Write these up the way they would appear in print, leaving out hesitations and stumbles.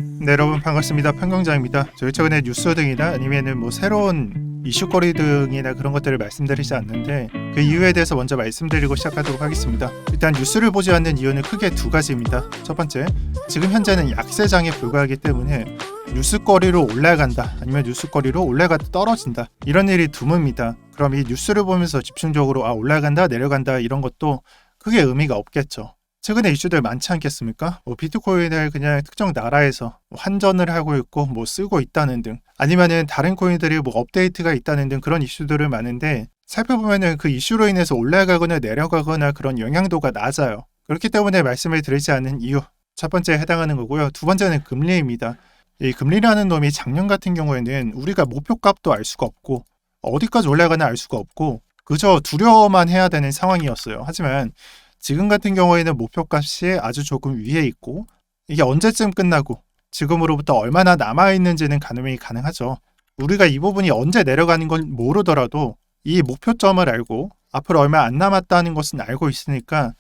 네, 여러분 반갑습니다. 평경장입니다. 저희 최근에 뉴스 등이나 아니면은 새로운 이슈거리 등이나 그런 것들을 말씀드리지 않는데 그 이유에 대해서 먼저 말씀드리고 시작하도록 하겠습니다. 일단 뉴스를 보지 않는 이유는 크게 두 가지입니다. 첫 번째, 지금 현재는 약세장에 불과하기 때문에 뉴스거리로 올라간다 아니면 뉴스거리로 올라가다 떨어진다 이런 일이 드뭅니다. 그럼 이 뉴스를 보면서 집중적으로 올라간다 내려간다 이런 것도 크게 의미가 없겠죠. 최근에 이슈들 많지 않겠습니까? 비트코인을 그냥 특정 나라에서 환전을 하고 있고 쓰고 있다는 등 아니면은 다른 코인들이 업데이트가 있다는 등 그런 이슈들을 많은데 살펴보면은 그 이슈로 인해서 올라가거나 내려가거나 그런 영향도가 낮아요. 그렇기 때문에 말씀을 드리지 않는 이유 첫 번째에 해당하는 거고요. 두 번째는 금리입니다. 이 금리라는 놈이 작년 같은 경우에는 우리가 목표값도 알 수가 없고 어디까지 올라가나 알 수가 없고 그저 두려워만 해야 되는 상황이었어요. 하지만 지금 같은 경우에는 목표값이 아주 조금 위에 있고 이게 언제쯤 끝나고 지금으로부터 얼마나 남아있는지는 가늠이 가능하죠. 우리가 이 부분이 언제 내려가는 건 모르더라도 이 목표점을 알고 앞으로 얼마 안 남았다는 것은 알고 있으니까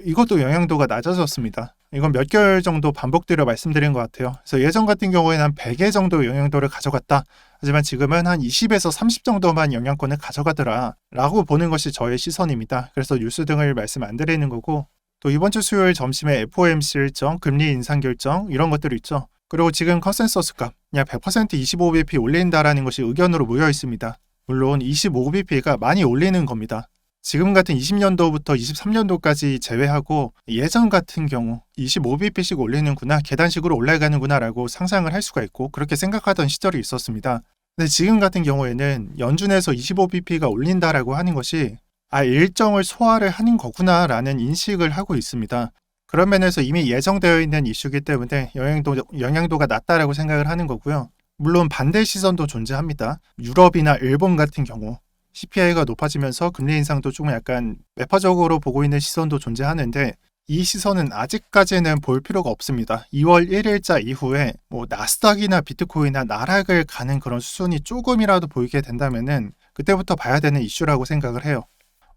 이것도 영향도가 낮아졌습니다. 이건 몇 개월 정도 반복되려 말씀드린 것 같아요. 그래서 예전 같은 경우에는 한 100의 정도 영향도를 가져갔다. 하지만 지금은 한 20에서 30 정도만 영향권을 가져가더라 라고 보는 것이 저의 시선입니다. 그래서 뉴스 등을 말씀 안 드리는 거고 또 이번 주 수요일 점심에 FOMC 일정, 금리 인상 결정 이런 것들이 있죠. 그리고 지금 컨센서스 값 그냥 100% 25bp 올린다라는 것이 의견으로 모여 있습니다. 물론 25bp가 많이 올리는 겁니다. 지금 같은 20년도부터 23년도까지 제외하고 예전 같은 경우 25bp씩 올리는구나 계단식으로 올라가는구나 라고 상상을 할 수가 있고 그렇게 생각하던 시절이 있었습니다. 근데 지금 같은 경우에는 연준에서 25bp가 올린다라고 하는 것이 일정을 소화를 하는 거구나 라는 인식을 하고 있습니다. 그런 면에서 이미 예정되어 있는 이슈이기 때문에 영향도가 낮다라고 생각을 하는 거고요. 물론 반대 시선도 존재합니다. 유럽이나 일본 같은 경우 CPI가 높아지면서 금리 인상도 조금 약간 매파적으로 보고 있는 시선도 존재하는데 이 시선은 아직까지는 볼 필요가 없습니다. 2월 1일자 이후에 나스닥이나 비트코인이나 나락을 가는 그런 수순이 조금이라도 보이게 된다면은 그때부터 봐야 되는 이슈라고 생각을 해요.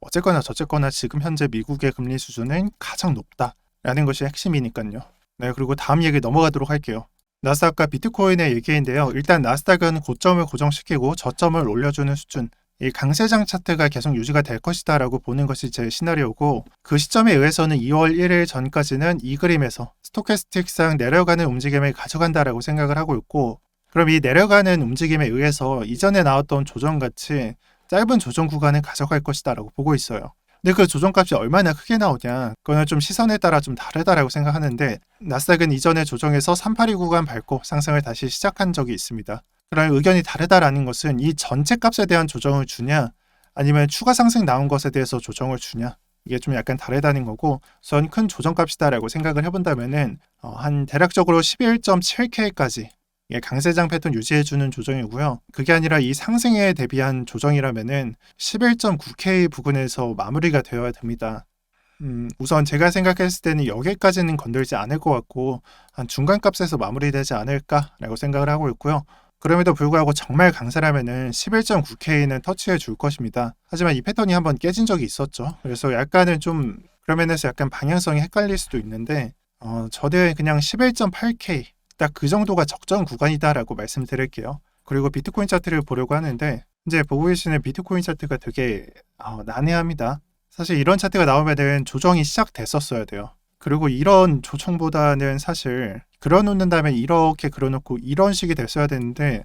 어쨌거나 저쨌거나 지금 현재 미국의 금리 수준은 가장 높다라는 것이 핵심이니까요. 네, 그리고 다음 얘기 넘어가도록 할게요. 나스닥과 비트코인의 얘기인데요. 일단 나스닥은 고점을 고정시키고 저점을 올려주는 수준 이 강세장 차트가 계속 유지가 될 것이다 라고 보는 것이 제 시나리오고 그 시점에 의해서는 2월 1일 전까지는 이 그림에서 스토캐스틱상 내려가는 움직임을 가져간다라고 생각을 하고 있고 그럼 이 내려가는 움직임에 의해서 이전에 나왔던 조정같이 짧은 조정 구간을 가져갈 것이다 라고 보고 있어요. 근데 그 조정값이 얼마나 크게 나오냐 그거는 좀 시선에 따라 좀 다르다라고 생각하는데 나스닥은 이전에 조정에서 382 구간 밟고 상승을 다시 시작한 적이 있습니다. 그런 의견이 다르다라는 것은 이 전체 값에 대한 조정을 주냐 아니면 추가 상승 나온 것에 대해서 조정을 주냐 이게 좀 약간 다르다는 거고 우선 큰 조정값이다라고 생각을 해본다면은 한 대략적으로 11.7K까지 이게 강세장 패턴 유지해주는 조정이고요. 그게 아니라 이 상승에 대비한 조정이라면은 11.9K 부근에서 마무리가 되어야 됩니다. 우선 제가 생각했을 때는 여기까지는 건들지 않을 것 같고 한 중간값에서 마무리되지 않을까라고 생각을 하고 있고요. 그럼에도 불구하고 정말 강세라면은 11.9K는 터치해 줄 것입니다. 하지만 이 패턴이 한번 깨진 적이 있었죠. 그래서 약간은 좀 그런 면에서 약간 방향성이 헷갈릴 수도 있는데 저는 그냥 11.8K 딱 그 정도가 적정 구간이다라고 말씀드릴게요. 그리고 비트코인 차트를 보려고 하는데 이제 보고 계시는 비트코인 차트가 되게 난해합니다. 사실 이런 차트가 나오면은 조정이 시작됐었어야 돼요. 그리고 이런 조정보다는 사실 그려놓는다면 이렇게 그려놓고 이런 식이 됐어야 되는데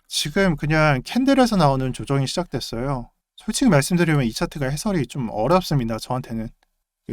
지금 그냥 캔들에서 나오는 조정이 시작됐어요. 솔직히 말씀드리면 이 차트가 해설이 좀 어렵습니다. 저한테는.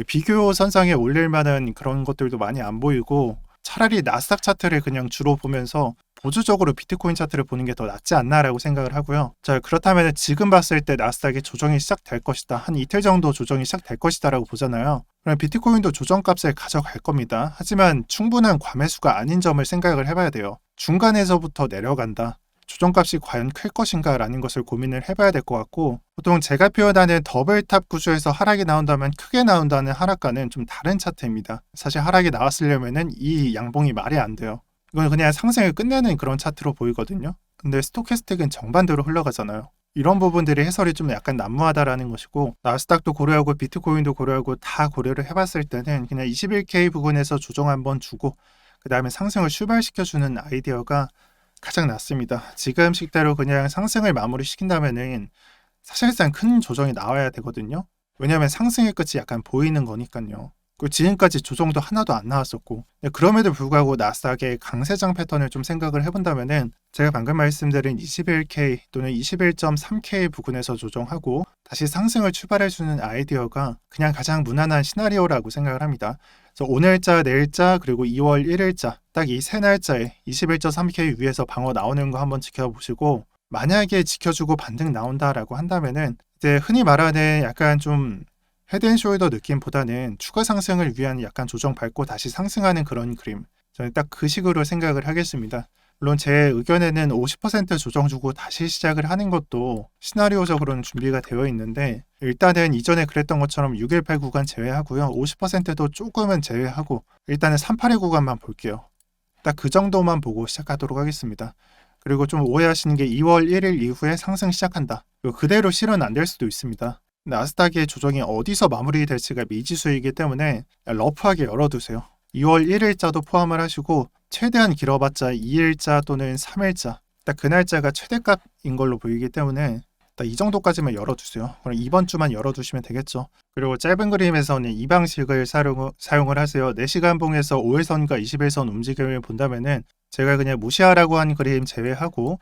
비교 선상에 올릴 만한 그런 것들도 많이 안 보이고 차라리 나스닥 차트를 그냥 주로 보면서 보조적으로 비트코인 차트를 보는 게 더 낫지 않나라고 생각을 하고요. 자, 그렇다면 지금 봤을 때 나스닥이 조정이 시작될 것이다. 한 이틀 정도 조정이 시작될 것이다 라고 보잖아요. 그럼 비트코인도 조정값을 가져갈 겁니다. 하지만 충분한 과매수가 아닌 점을 생각을 해봐야 돼요. 중간에서부터 내려간다. 조정값이 과연 클 것인가 라는 것을 고민을 해봐야 될 것 같고 보통 제가 표현하는 더블탑 구조에서 하락이 나온다면 크게 나온다는 하락과는 좀 다른 차트입니다. 사실 하락이 나왔으려면 이 양봉이 말이 안 돼요. 이건 그냥 상승을 끝내는 그런 차트로 보이거든요. 근데 스토캐스틱은 정반대로 흘러가잖아요. 이런 부분들이 해설이 좀 약간 난무하다라는 것이고 나스닥도 고려하고 비트코인도 고려하고 다 고려를 해봤을 때는 그냥 21K 부근에서 조정 한번 주고 그 다음에 상승을 출발시켜주는 아이디어가 가장 낫습니다. 지금 식대로 그냥 상승을 마무리시킨다면은 사실상 큰 조정이 나와야 되거든요. 왜냐하면 상승의 끝이 약간 보이는 거니까요. 그리고 지금까지 조정도 하나도 안 나왔었고, 그럼에도 불구하고 나스닥의 강세장 패턴을 좀 생각을 해본다면은 제가 방금 말씀드린 21K 또는 21.3K 부근에서 조정하고 다시 상승을 출발해주는 아이디어가 그냥 가장 무난한 시나리오라고 생각을 합니다. 그래서 오늘자, 내일자, 그리고 2월 1일자 딱 이 세 날짜에 21.3K 위에서 방어 나오는 거 한번 지켜보시고, 만약에 지켜주고 반등 나온다라고 한다면은 이제 흔히 말하는 약간 좀 헤드앤숄더 느낌보다는 추가 상승을 위한 약간 조정 밟고 다시 상승하는 그런 그림, 저는 딱 그 식으로 생각을 하겠습니다. 물론 제 의견에는 50% 조정 주고 다시 시작을 하는 것도 시나리오적으로는 준비가 되어 있는데, 일단은 이전에 그랬던 것처럼 618 구간 제외하고요, 50%도 조금은 제외하고 일단은 382 구간만 볼게요. 딱 그 정도만 보고 시작하도록 하겠습니다. 그리고 좀 오해하시는 게 2월 1일 이후에 상승 시작한다, 그대로 실현 안 될 수도 있습니다. 나스닥의 조정이 어디서 마무리될지가 미지수이기 때문에 러프하게 열어두세요. 2월 1일자도 포함을 하시고 최대한 길어봤자 2일자 또는 3일자, 딱 그 날짜가 최대값인 걸로 보이기 때문에 딱 이 정도까지만 열어두세요. 그럼 이번 주만 열어두시면 되겠죠. 그리고 짧은 그림에서는 이 방식을 사용을 하세요. 4시간 봉에서 5일선과 21선 움직임을 본다면은 제가 그냥 무시하라고 한 그림 제외하고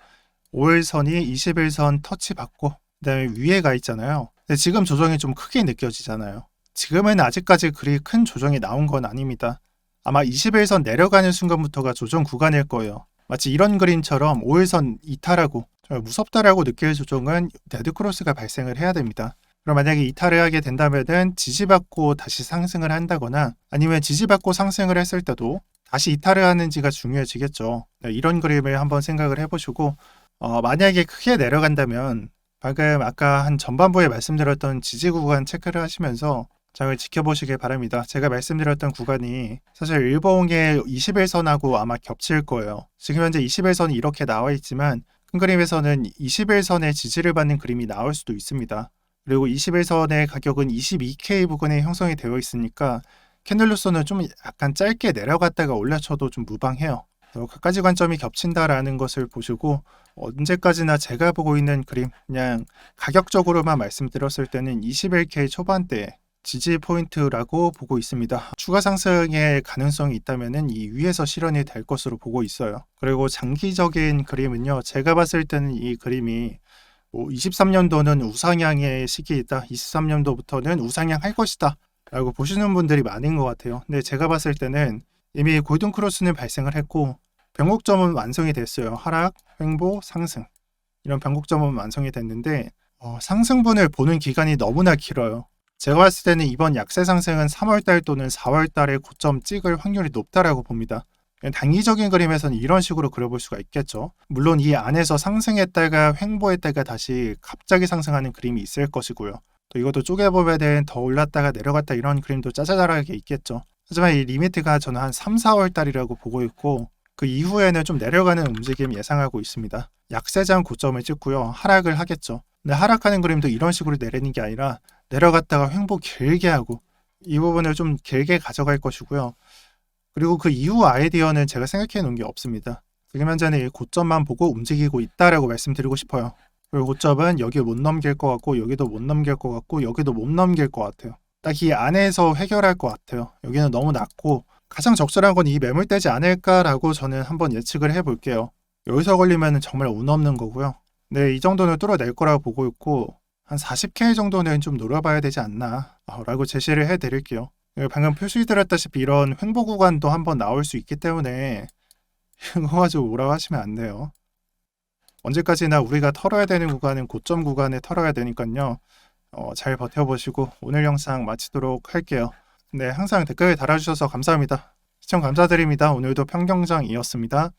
5일선이 21선 터치 받고 그다음에 위에 가 있잖아요. 근데 지금 조정이 좀 크게 느껴지잖아요. 지금은 아직까지 그리 큰 조정이 나온 건 아닙니다. 아마 21선 내려가는 순간부터가 조정 구간일 거예요. 마치 이런 그림처럼 5일선 이탈하고 정말 무섭다라고 느낄 조정은 데드크로스가 발생을 해야 됩니다. 그럼 만약에 이탈을 하게 된다면은 지지받고 다시 상승을 한다거나 아니면 지지받고 상승을 했을 때도 다시 이탈을 하는지가 중요해지겠죠. 이런 그림을 한번 생각을 해보시고, 만약에 크게 내려간다면 방금 아까 한 전반부에 말씀드렸던 지지 구간 체크를 하시면서 장을 지켜보시길 바랍니다. 제가 말씀드렸던 구간이 사실 일봉의 21선하고 아마 겹칠 거예요. 지금 현재 21선이 이렇게 나와 있지만 큰 그림에서는 21선의 지지를 받는 그림이 나올 수도 있습니다. 그리고 21선의 가격은 22K 부근에 형성이 되어 있으니까 캔들로서는 좀 약간 짧게 내려갔다가 올려쳐도 좀 무방해요. 각가지 관점이 겹친다라는 것을 보시고, 언제까지나 제가 보고 있는 그림, 그냥 가격적으로만 말씀드렸을 때는 21K 초반대 지지 포인트라고 보고 있습니다. 추가 상승의 가능성이 있다면 이 위에서 실현이 될 것으로 보고 있어요. 그리고 장기적인 그림은요, 제가 봤을 때는 이 그림이 23년도는 우상향의 시기이다, 23년도부터는 우상향 할 것이다 라고 보시는 분들이 많은 것 같아요. 근데 제가 봤을 때는 이미 골든 크로스는 발생을 했고 변곡점은 완성이 됐어요. 하락, 횡보, 상승, 이런 변곡점은 완성이 됐는데 상승분을 보는 기간이 너무나 길어요. 제가 봤을 때는 이번 약세 상승은 3월달 또는 4월달에 고점 찍을 확률이 높다라고 봅니다. 단기적인 그림에서는 이런 식으로 그려볼 수가 있겠죠. 물론 이 안에서 상승했다가 횡보했다가 다시 갑자기 상승하는 그림이 있을 것이고요. 또 이것도 쪼개보면 더 올랐다가 내려갔다 이런 그림도 짜잘하게 있겠죠. 하지만 이 리미트가 저는 한 3, 4월 달이라고 보고 있고 그 이후에는 좀 내려가는 움직임 예상하고 있습니다. 약세장 고점을 찍고요, 하락을 하겠죠. 근데 하락하는 그림도 이런 식으로 내리는 게 아니라 내려갔다가 횡보 길게 하고 이 부분을 좀 길게 가져갈 것이고요. 그리고 그 이후 아이디어는 제가 생각해 놓은 게 없습니다. 지금 현재는 이 고점만 보고 움직이고 있다라고 말씀드리고 싶어요. 그리고 고점은 여기 못 넘길 것 같고 여기도 못 넘길 것 같고 여기도 못 넘길 것 같아요. 딱 이 안에서 해결할 것 같아요. 여기는 너무 낮고 가장 적절한 건 이 매물대지 않을까라고 저는 한번 예측을 해볼게요. 여기서 걸리면 정말 운 없는 거고요. 네, 이 정도는 뚫어낼 거라고 보고 있고 한 40K 정도는 좀 노려봐야 되지 않나 라고 제시를 해드릴게요. 방금 표시드렸다시피 이런 횡보 구간도 한번 나올 수 있기 때문에 이거 가지고 뭐라고 하시면 안 돼요. 언제까지나 우리가 털어야 되는 구간은 고점 구간에 털어야 되니까요. 잘 버텨보시고 오늘 영상 마치도록 할게요. 네, 항상 댓글 달아주셔서 감사합니다. 시청 감사드립니다. 오늘도 평경장이었습니다.